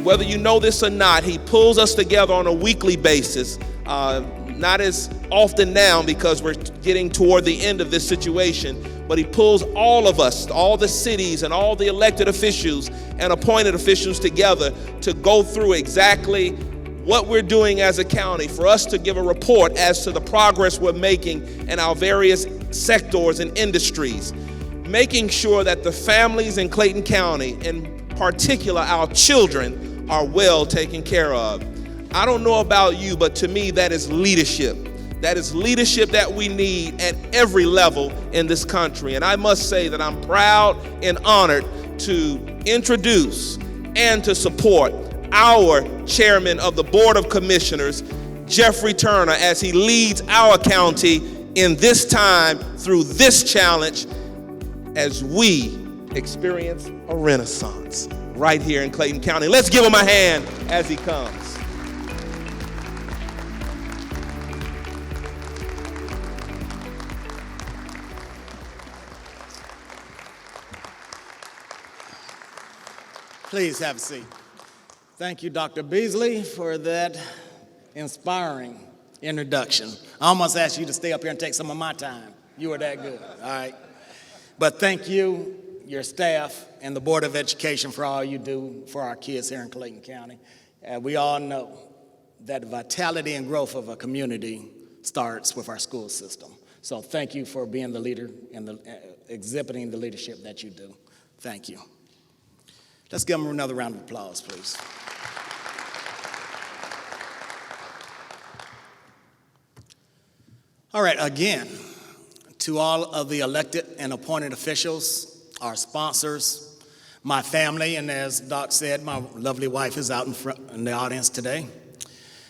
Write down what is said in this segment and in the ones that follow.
whether you know this or not, he pulls us together on a weekly basis. Not as often now because we're getting toward the end of this situation, but he pulls all of us, all the cities and all the elected officials and appointed officials together to go through exactly what we're doing as a county, for us to give a report as to the progress we're making in our various sectors and industries, making sure that the families in Clayton County, in particular our children, are well taken care of. I don't know about you, but to me, that is leadership. That is leadership that we need at every level in this country. And I must say that I'm proud and honored to introduce and to support our chairman of the Board of Commissioners, Jeffrey Turner, as he leads our county in this time through this challenge as we experience a renaissance right here in Clayton County. Let's give him a hand as he comes. Please have a seat. Thank you, Dr. Beasley, for that inspiring introduction. I almost asked you to stay up here and take some of my time. You were that good, all right? But thank you, your staff, and the Board of Education for all you do for our kids here in Clayton County. We all know that the vitality and growth of a community starts with our school system. So thank you for being the leader and exhibiting the leadership that you do. Thank you. Let's give them another round of applause, please. All right, again, to all of the elected and appointed officials, our sponsors, my family, and as Doc said, my lovely wife is out in front in the audience today,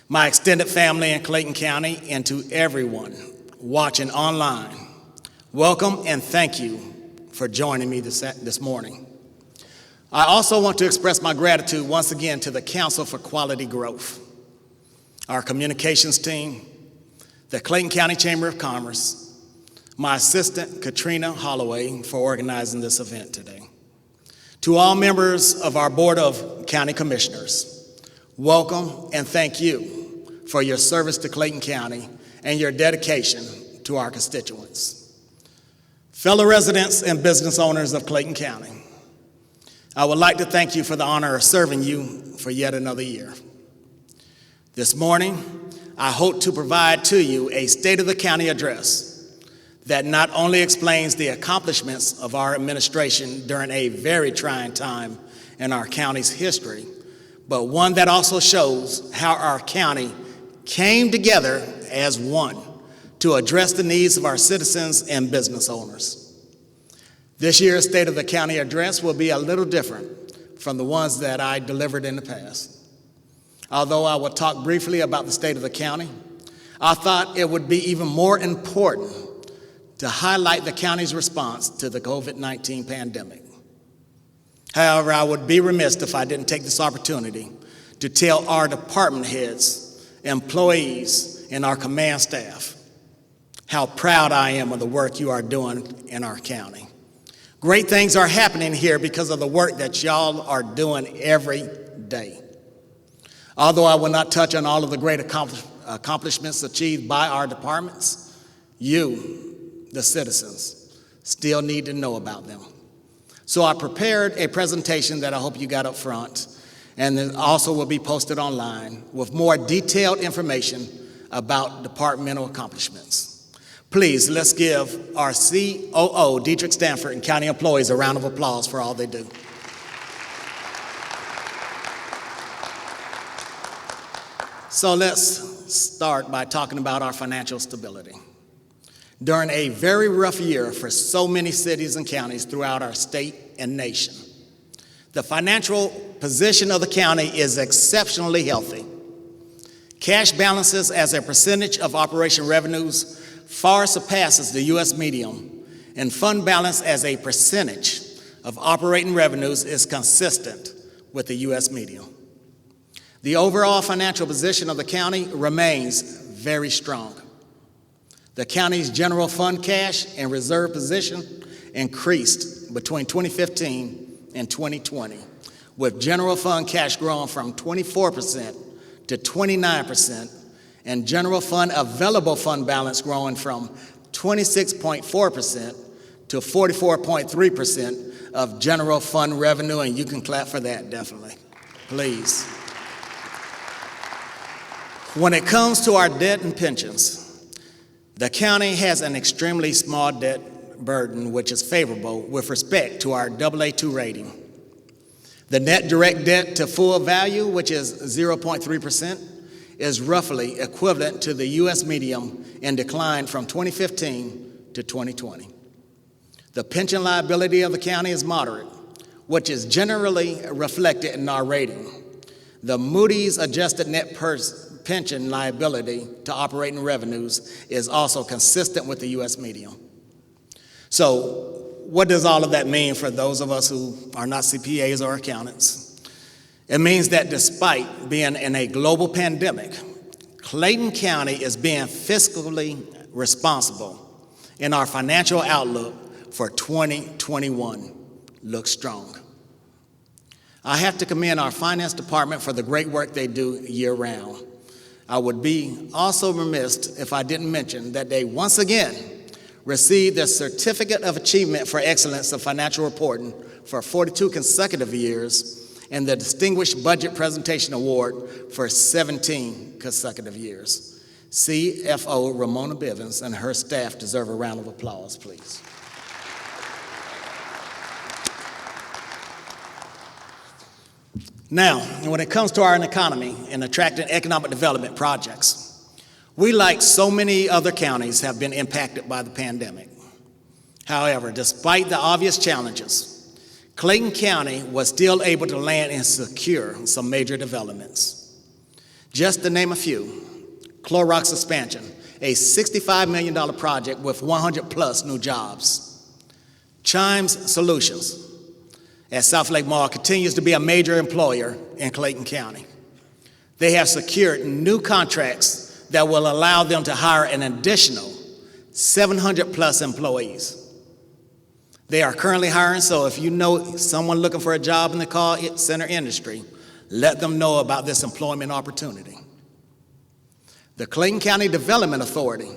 my extended family in Clayton County, and to everyone watching online, welcome and thank you for joining me this morning. I also want to express my gratitude once again to the Council for Quality Growth, our communications team, the Clayton County Chamber of Commerce, my assistant, Katrina Holloway, for organizing this event today. To all members of our Board of County Commissioners, welcome and thank you for your service to Clayton County and your dedication to our constituents. Fellow residents and business owners of Clayton County, I would like to thank you for the honor of serving you for yet another year. This morning, I hope to provide to you a State of the County address that not only explains the accomplishments of our administration during a very trying time in our county's history, but one that also shows how our county came together as one to address the needs of our citizens and business owners. This year's State of the County address will be a little different from the ones that I delivered in the past. Although I will talk briefly about the state of the county, I thought it would be even more important to highlight the county's response to the COVID-19 pandemic. However, I would be remiss if I didn't take this opportunity to tell our department heads, employees, and our command staff how proud I am of the work you are doing in our county. Great things are happening here because of the work that y'all are doing every day. Although I will not touch on all of the great accomplishments achieved by our departments, you, the citizens, still need to know about them. So I prepared a presentation that I hope you got up front, and it also will be posted online with more detailed information about departmental accomplishments. Please, let's give our COO, Dietrich Stanford, and county employees a round of applause for all they do. So let's start by talking about our financial stability. During a very rough year for so many cities and counties throughout our state and nation, the financial position of the county is exceptionally healthy. Cash balances as a percentage of operation revenues far surpasses the U.S. median, and fund balance as a percentage of operating revenues is consistent with the U.S. median. The overall financial position of the county remains very strong. The county's general fund cash and reserve position increased between 2015 and 2020, with general fund cash growing from 24% to 29%, and general fund available fund balance growing from 26.4% to 44.3% of general fund revenue, and you can clap for that, definitely, please. When it comes to our debt and pensions, the county has an extremely small debt burden, which is favorable with respect to our AA2 rating. The net direct debt to full value, which is 0.3%, is roughly equivalent to the U.S. median and declined from 2015 to 2020. The pension liability of the county is moderate, which is generally reflected in our rating. The Moody's adjusted net pension liability to operating revenues is also consistent with the U.S. median. So what does all of that mean for those of us who are not CPAs or accountants? It means that despite being in a global pandemic, Clayton County is being fiscally responsible, and our financial outlook for 2021 looks strong. I have to commend our finance department for the great work they do year-round. I would be also remiss if I didn't mention that they once again received the Certificate of Achievement for Excellence of Financial Reporting for 42 consecutive years and the Distinguished Budget Presentation Award for 17 consecutive years. CFO Ramona Bivens and her staff deserve a round of applause, please. Now, when it comes to our economy and attracting economic development projects, we, like so many other counties, have been impacted by the pandemic. However, despite the obvious challenges, Clayton County was still able to land and secure some major developments. Just to name a few, Clorox expansion, a $65 million project with 100 plus new jobs. Chimes Solutions at South Lake Mall continues to be a major employer in Clayton County. They have secured new contracts that will allow them to hire an additional 700 plus employees. They are currently hiring, so if you know someone looking for a job in the call center industry, let them know about this employment opportunity. The Clayton County Development Authority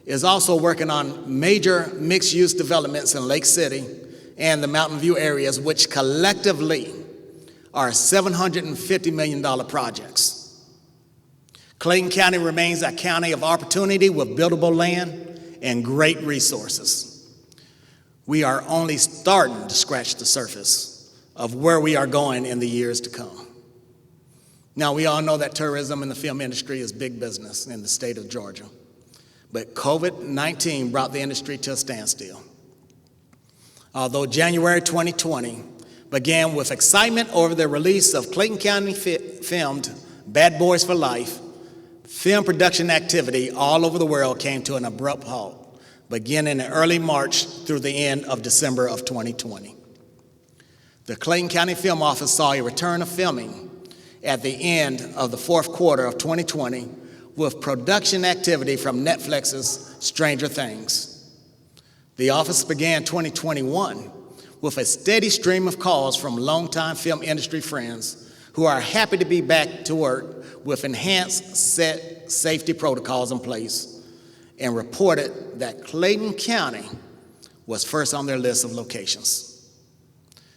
is also working on major mixed-use developments in Lake City and the Mountain View areas, which collectively are $750 million projects. Clayton County remains a county of opportunity with buildable land and great resources. We are only starting to scratch the surface of where we are going in the years to come. Now, we all know that tourism and the film industry is big business in the state of Georgia, but COVID-19 brought the industry to a standstill. Although January 2020 began with excitement over the release of Clayton County filmed Bad Boys for Life, film production activity all over the world came to an abrupt halt, beginning in early March through the end of December of 2020. The Clayton County Film Office saw a return of filming at the end of the fourth quarter of 2020 with production activity from Netflix's Stranger Things. The office began 2021 with a steady stream of calls from longtime film industry friends who are happy to be back to work with enhanced safety protocols in place, and reported that Clayton County was first on their list of locations.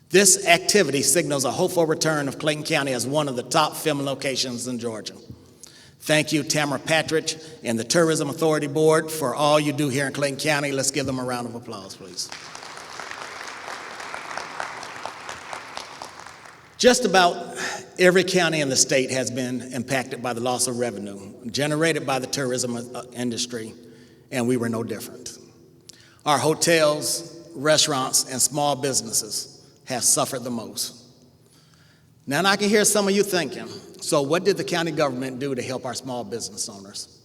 This activity signals a hopeful return of Clayton County as one of the top film locations in Georgia. Thank you, Tamara Patridge and the Tourism Authority Board, for all you do here in Clayton County. Let's give them a round of applause, please. Just about every county in the state has been impacted by the loss of revenue generated by the tourism industry, and we were no different. Our hotels, restaurants, and small businesses have suffered the most. Now, I can hear some of you thinking, so what did the county government do to help our small business owners?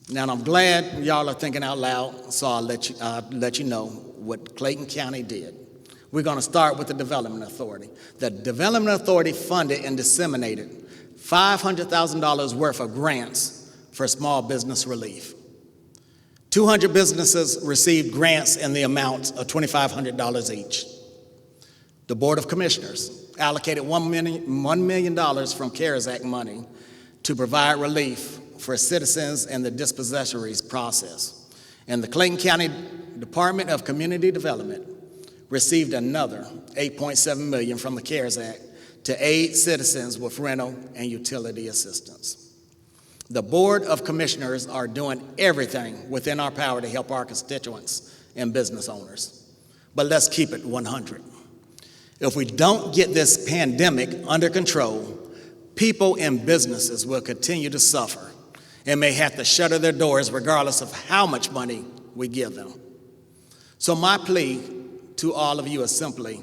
Now, I'm glad y'all are thinking out loud, so I'll let you know what Clayton County did. We're going to start with the Development Authority. The Development Authority funded and disseminated $500,000 worth of grants for small business relief. 200 businesses received grants in the amount of $2,500 each. The Board of Commissioners allocated $1 million from CARES Act money to provide relief for citizens in the dispossessory process. And the Clayton County Department of Community Development received another $8.7 million from the CARES Act to aid citizens with rental and utility assistance. The Board of Commissioners are doing everything within our power to help our constituents and business owners. But let's keep it 100. If we don't get this pandemic under control, people and businesses will continue to suffer and may have to shutter their doors regardless of how much money we give them. So my plea to all of you is simply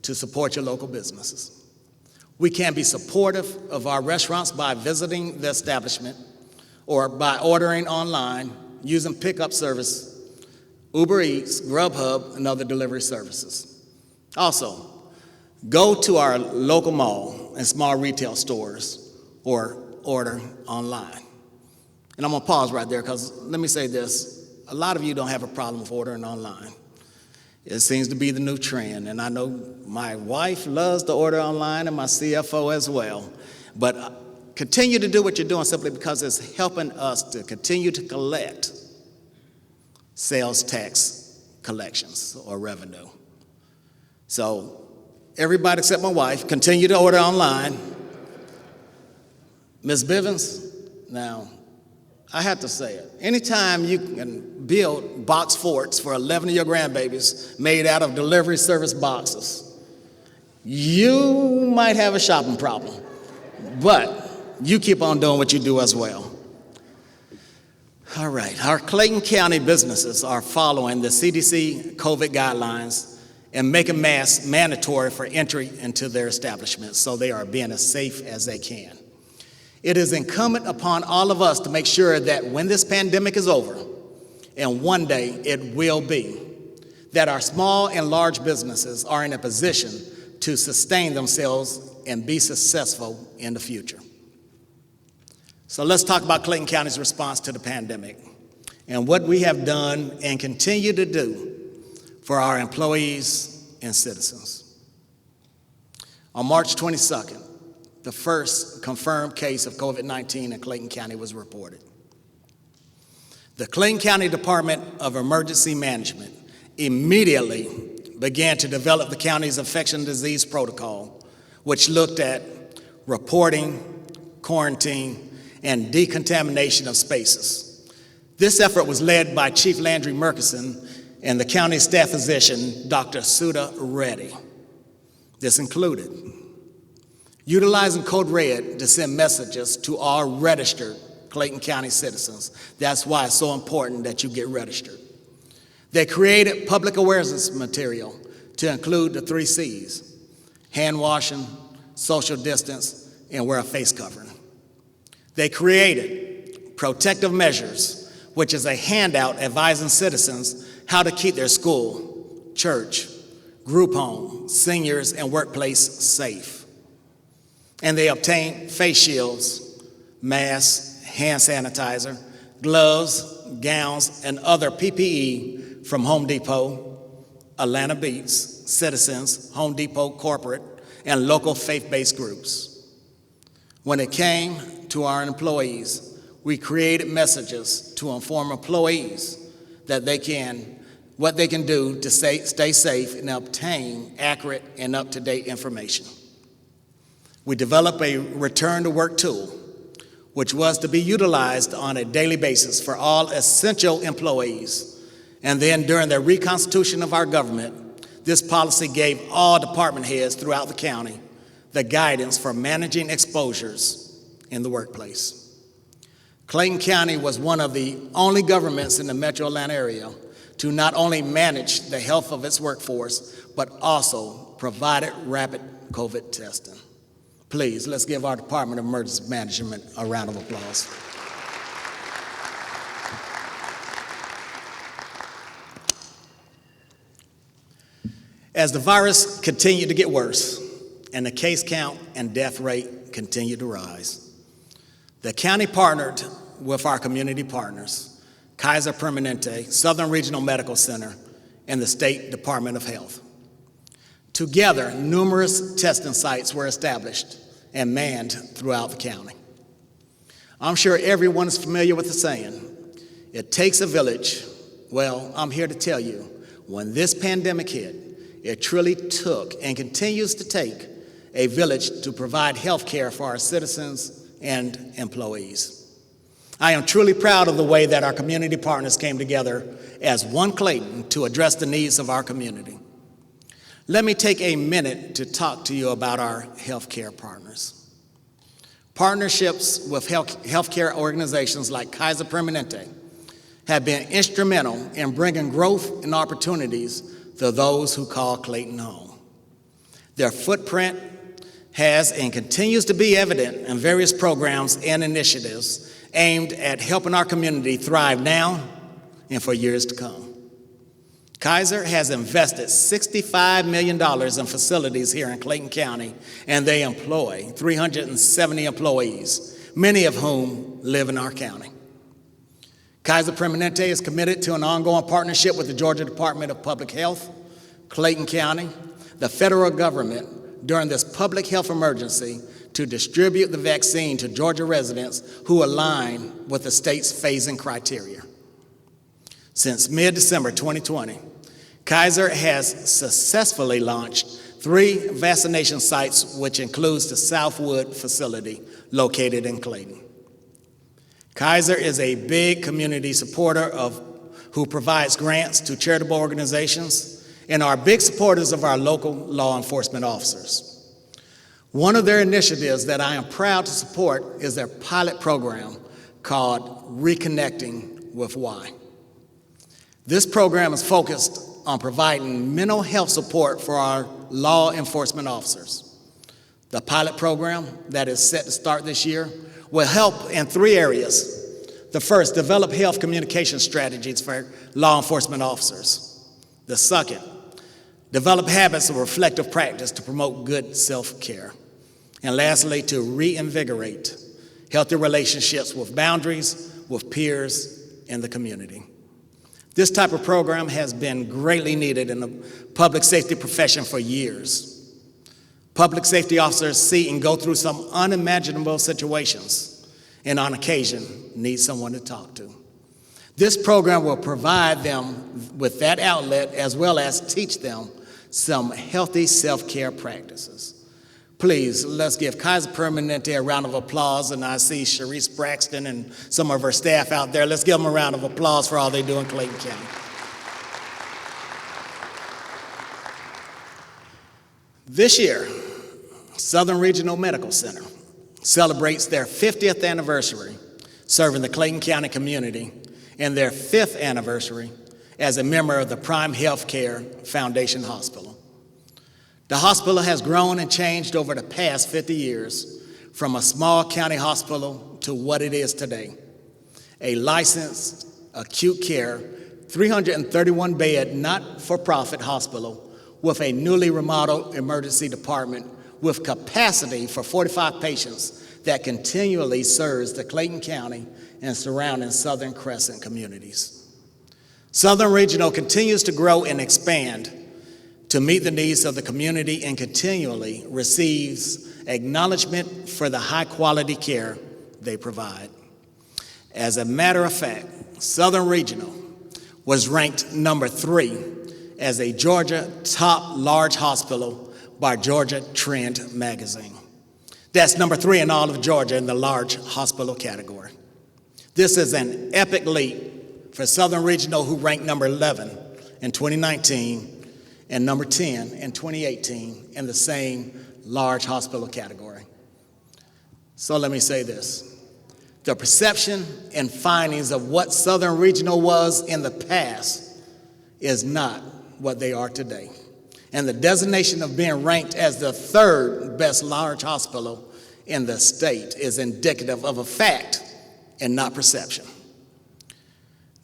to support your local businesses. We can be supportive of our restaurants by visiting the establishment or by ordering online, using pickup service, Uber Eats, Grubhub, and other delivery services. Also, go to our local mall and small retail stores or order online. And I'm gonna pause right there because let me say this, a lot of you don't have a problem with ordering online. It seems to be the new trend, and I know my wife loves to order online and my CFO as well. But continue to do what you're doing simply because it's helping us to continue to collect sales tax collections or revenue. So everybody except my wife, continue to order online. Ms. Bivens, now, I have to say it. Anytime you can build box forts for 11 of your grandbabies made out of delivery service boxes, you might have a shopping problem. But you keep on doing what you do as well. All right, our Clayton County businesses are following the CDC COVID guidelines and making masks mandatory for entry into their establishments, so they are being as safe as they can. It is incumbent upon all of us to make sure that when this pandemic is over, and one day it will be, that our small and large businesses are in a position to sustain themselves and be successful in the future. So let's talk about Clayton County's response to the pandemic and what we have done and continue to do for our employees and citizens. On March 22nd, the first confirmed case of COVID-19 in Clayton County was reported. The Clayton County Department of Emergency Management immediately began to develop the county's infectious disease protocol, which looked at reporting, quarantine, and decontamination of spaces. This effort was led by Chief Landry Murkison and the county staff physician, Dr. Sudha Reddy. This included utilizing Code Red to send messages to all registered Clayton County citizens. That's why it's so important that you get registered. They created public awareness material to include the 3 C's, hand washing, social distance, and wear a face covering. They created protective measures, which is a handout advising citizens how to keep their school, church, group home, seniors, and workplace safe. And they obtained face shields, masks, hand sanitizer, gloves, gowns, and other PPE from Home Depot, Atlanta Beats, Citizens, Home Depot Corporate, and local faith-based groups. When it came to our employees, we created messages to inform employees that what they can do to stay safe and obtain accurate and up-to-date information. We developed a return-to-work tool, which was to be utilized on a daily basis for all essential employees. And then during the reconstitution of our government, this policy gave all department heads throughout the county the guidance for managing exposures in the workplace. Clayton County was one of the only governments in the metro Atlanta area to not only manage the health of its workforce, but also provided rapid COVID testing. Please, let's give our Department of Emergency Management a round of applause. As the virus continued to get worse and the case count and death rate continued to rise, the county partnered with our community partners, Kaiser Permanente, Southern Regional Medical Center, and the State Department of Health. Together, numerous testing sites were established and manned throughout the county. I'm sure everyone is familiar with the saying, it takes a village. Well, I'm here to tell you, when this pandemic hit, it truly took and continues to take a village to provide health care for our citizens and employees. I am truly proud of the way that our community partners came together as one Clayton to address the needs of our community. Let me take a minute to talk to you about our healthcare partners. Partnerships with healthcare organizations like Kaiser Permanente have been instrumental in bringing growth and opportunities to those who call Clayton home. Their footprint has and continues to be evident in various programs and initiatives aimed at helping our community thrive now and for years to come. Kaiser has invested $65 million in facilities here in Clayton County, and they employ 370 employees, many of whom live in our county. Kaiser Permanente is committed to an ongoing partnership with the Georgia Department of Public Health, Clayton County, the federal government during this public health emergency to distribute the vaccine to Georgia residents who align with the state's phasing criteria. Since mid-December 2020, Kaiser has successfully launched 3 vaccination sites, which includes the Southwood facility located in Clayton. Kaiser is a big community supporter who provides grants to charitable organizations and are big supporters of our local law enforcement officers. One of their initiatives that I am proud to support is their pilot program called Reconnecting with Why. This program is focused on providing mental health support for our law enforcement officers. The pilot program that is set to start this year will help in 3 areas. The first, develop health communication strategies for law enforcement officers. The second, develop habits of reflective practice to promote good self-care. And lastly, to reinvigorate healthy relationships with boundaries, with peers, in the community. This type of program has been greatly needed in the public safety profession for years. Public safety officers see and go through some unimaginable situations, and on occasion, need someone to talk to. This program will provide them with that outlet as well as teach them some healthy self-care practices. Please, let's give Kaiser Permanente a round of applause, and I see Sharice Braxton and some of her staff out there. Let's give them a round of applause for all they do in Clayton County. This year, Southern Regional Medical Center celebrates their 50th anniversary serving the Clayton County community and their 5th anniversary as a member of the Prime Healthcare Foundation Hospital. The hospital has grown and changed over the past 50 years from a small county hospital to what it is today, a licensed acute care, 331-bed, not-for-profit hospital with a newly remodeled emergency department with capacity for 45 patients that continually serves the Clayton County and surrounding Southern Crescent communities. Southern Regional continues to grow and expand to meet the needs of the community and continually receives acknowledgement for the high-quality care they provide. As a matter of fact, Southern Regional was ranked number 3 as a Georgia top large hospital by Georgia Trend magazine. That's number 3 in all of Georgia in the large hospital category. This is an epic leap for Southern Regional, who ranked number 11 in 2019 and number 10 in 2018 in the same large hospital category. So let me say this. The perception and findings of what Southern Regional was in the past is not what they are today. And the designation of being ranked as the 3rd best large hospital in the state is indicative of a fact and not perception.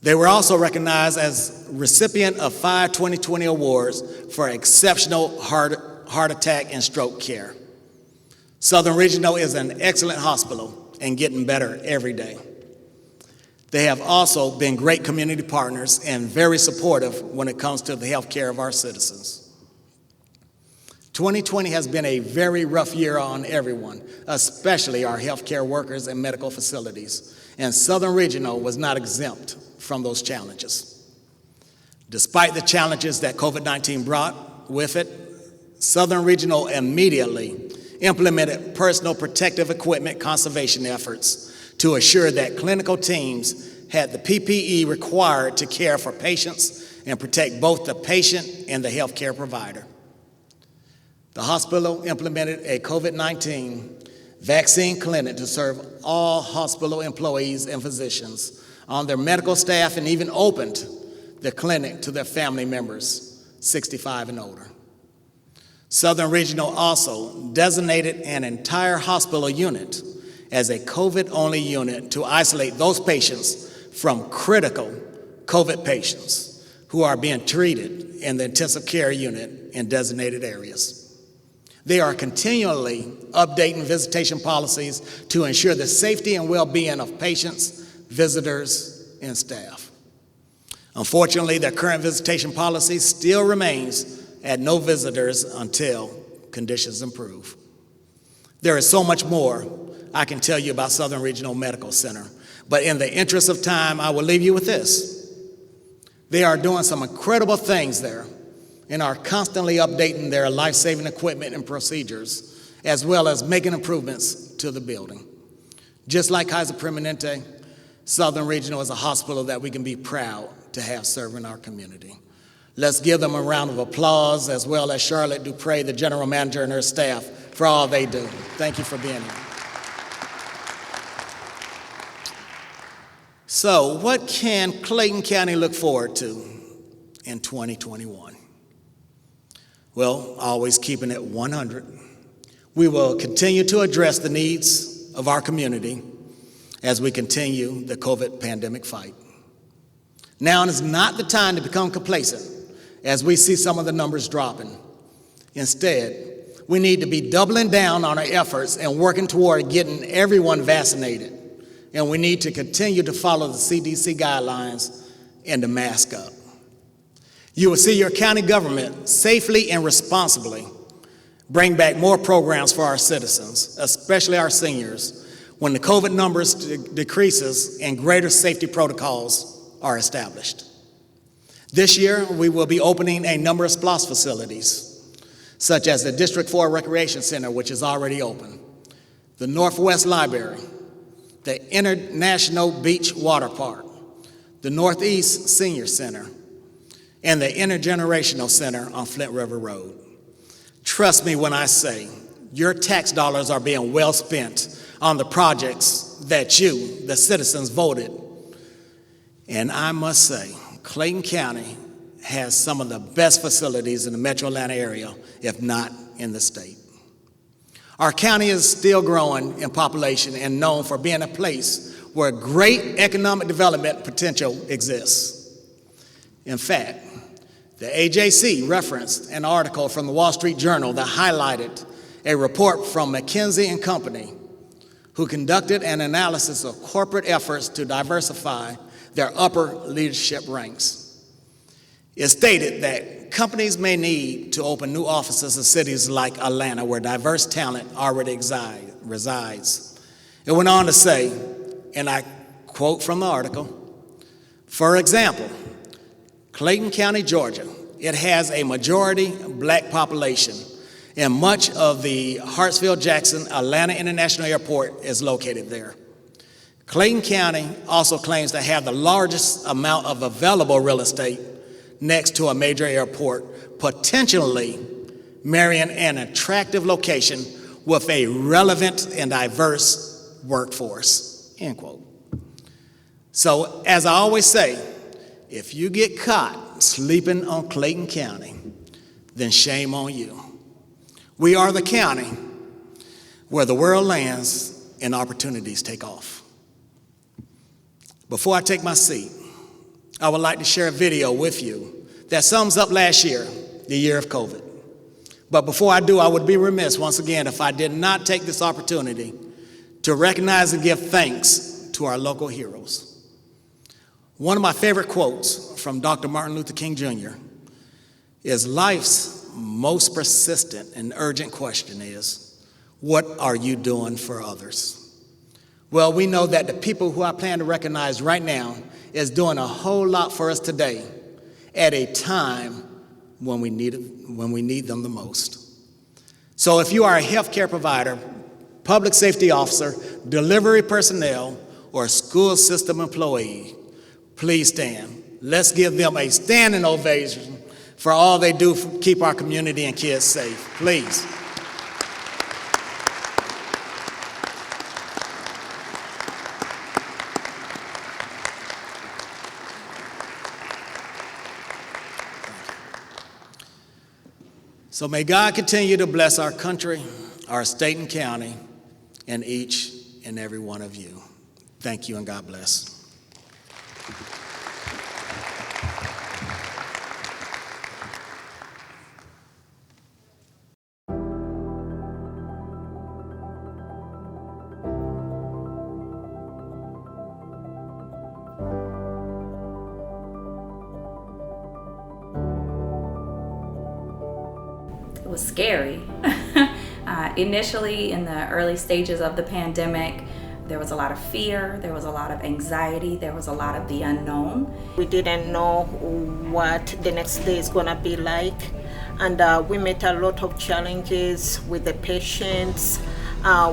They were also recognized as recipient of 5 2020 awards for exceptional heart attack and stroke care. Southern Regional is an excellent hospital and getting better every day. They have also been great community partners and very supportive when it comes to the health care of our citizens. 2020 has been a very rough year on everyone, especially our healthcare workers and medical facilities, and Southern Regional was not exempt from those challenges. Despite the challenges that COVID-19 brought with it, Southern Regional immediately implemented personal protective equipment conservation efforts to assure that clinical teams had the PPE required to care for patients and protect both the patient and the healthcare provider. The hospital implemented a COVID-19 vaccine clinic to serve all hospital employees and physicians on their medical staff, and even opened the clinic to their family members 65 and older. Southern Regional also designated an entire hospital unit as a COVID-only unit to isolate those patients from critical COVID patients who are being treated in the intensive care unit in designated areas. They are continually updating visitation policies to ensure the safety and well-being of patients, visitors, and staff. Unfortunately, their current visitation policy still remains at no visitors until conditions improve. There is so much more I can tell you about Southern Regional Medical Center, but in the interest of time, I will leave you with this. They are doing some incredible things there and are constantly updating their life-saving equipment and procedures, as well as making improvements to the building. Just like Kaiser Permanente, Southern Regional is a hospital that we can be proud to have serving our community. Let's give them a round of applause, as well as Charlotte Dupre, the general manager, and her staff for all they do. Thank you for being here. So, what can Clayton County look forward to in 2021? Well, always keeping it 100. We will continue to address the needs of our community as we continue the COVID pandemic fight. Now is not the time to become complacent as we see some of the numbers dropping. Instead, we need to be doubling down on our efforts and working toward getting everyone vaccinated. And we need to continue to follow the CDC guidelines and to mask up. You will see your county government safely and responsibly bring back more programs for our citizens, especially our seniors, when the COVID numbers decreases and greater safety protocols are established. This year, we will be opening a number of SPLOST facilities, such as the District 4 Recreation Center, which is already open, the Northwest Library, the International Beach Water Park, the Northeast Senior Center, and the Intergenerational Center on Flint River Road. Trust me when I say your tax dollars are being well spent on the projects that you, the citizens, voted. And I must say, Clayton County has some of the best facilities in the metro Atlanta area, if not in the state. Our county is still growing in population and known for being a place where great economic development potential exists. In fact, the AJC referenced an article from the Wall Street Journal that highlighted a report from McKinsey & Company, who conducted an analysis of corporate efforts to diversify their upper leadership ranks. It stated that companies may need to open new offices in cities like Atlanta, where diverse talent already resides. It went on to say, and I quote from the article, for example, Clayton County, Georgia, it has a majority black population, and much of the Hartsfield-Jackson Atlanta International Airport is located there. Clayton County also claims to have the largest amount of available real estate next to a major airport, potentially marrying an attractive location with a relevant and diverse workforce, end quote. So, as I always say, if you get caught sleeping on Clayton County, then shame on you. We are the county where the world lands and opportunities take off. Before I take my seat, I would like to share a video with you that sums up last year, the year of COVID. But before I do, I would be remiss once again if I did not take this opportunity to recognize and give thanks to our local heroes. One of my favorite quotes from Dr. Martin Luther King Jr. is, "Life's most persistent and urgent question is, what are you doing for others? Well, we know that the people who I plan to recognize right now is doing a whole lot for us today at a time when we need them the most. So if you are a healthcare provider, public safety officer, delivery personnel, or school system employee, please stand. Let's give them a standing ovation for all they do to keep our community and kids safe. Please. So may God continue to bless our country, our state and county, and each and every one of you. Thank you and God bless. It was scary. Initially, in the early stages of the pandemic, there was a lot of fear, there was a lot of anxiety, there was a lot of the unknown. We didn't know what the next day is gonna be like, and we met a lot of challenges with the patients.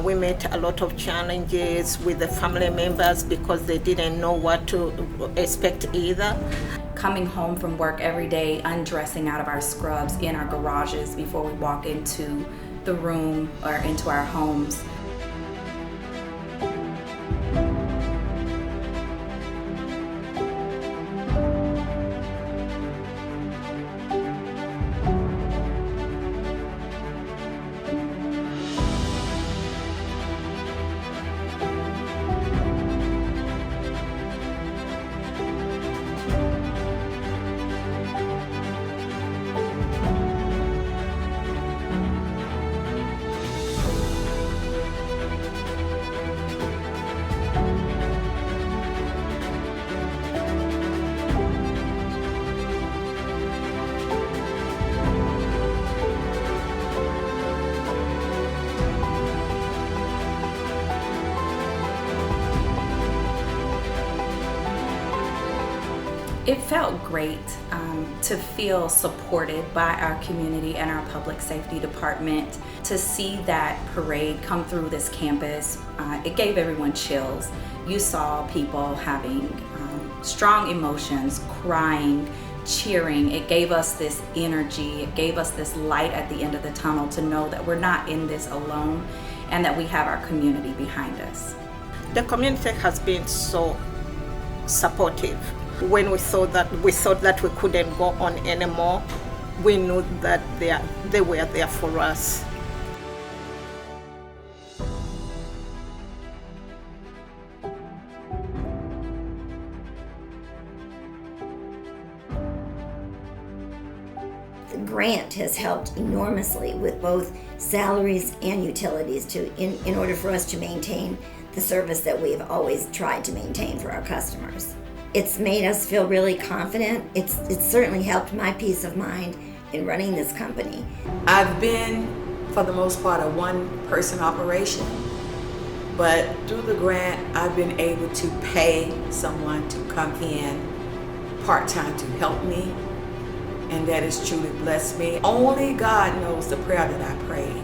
We met a lot of challenges with the family members because they didn't know what to expect either. Coming home from work every day, undressing out of our scrubs in our garages before we walk into the room or into our homes. It felt great to feel supported by our community and our public safety department. To see that parade come through this campus, it gave everyone chills. You saw people having strong emotions, crying, cheering. It gave us this energy, it gave us this light at the end of the tunnel to know that we're not in this alone and that we have our community behind us. The community has been so supportive. When we thought that we couldn't go on anymore, we knew that they were there for us. The grant has helped enormously with both salaries and utilities in order for us to maintain the service that we have always tried to maintain for our customers. It's made us feel really confident. It's certainly helped my peace of mind in running this company. I've been, for the most part, a one-person operation, but through the grant, I've been able to pay someone to come in part-time to help me, and that has truly blessed me. Only God knows the prayer that I prayed,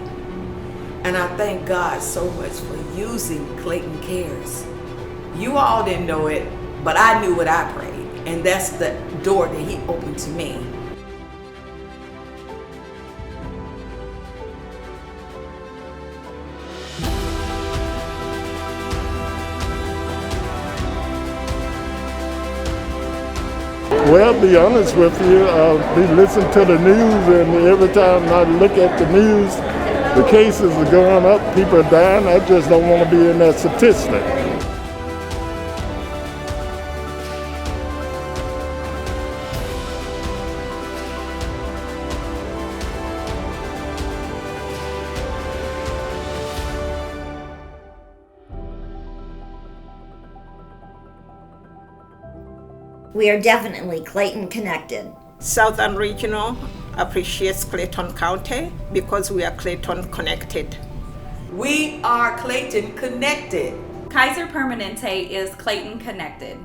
and I thank God so much for using Clayton Cares. You all didn't know it, but I knew what I prayed, and that's the door that He opened to me. Well, to be honest with you, we listen to the news, and every time I look at the news, the cases are going up, people are dying. I just don't want to be in that statistic. We are definitely Clayton connected. Southern Regional appreciates Clayton County because we are Clayton connected. We are Clayton connected. Kaiser Permanente is Clayton connected.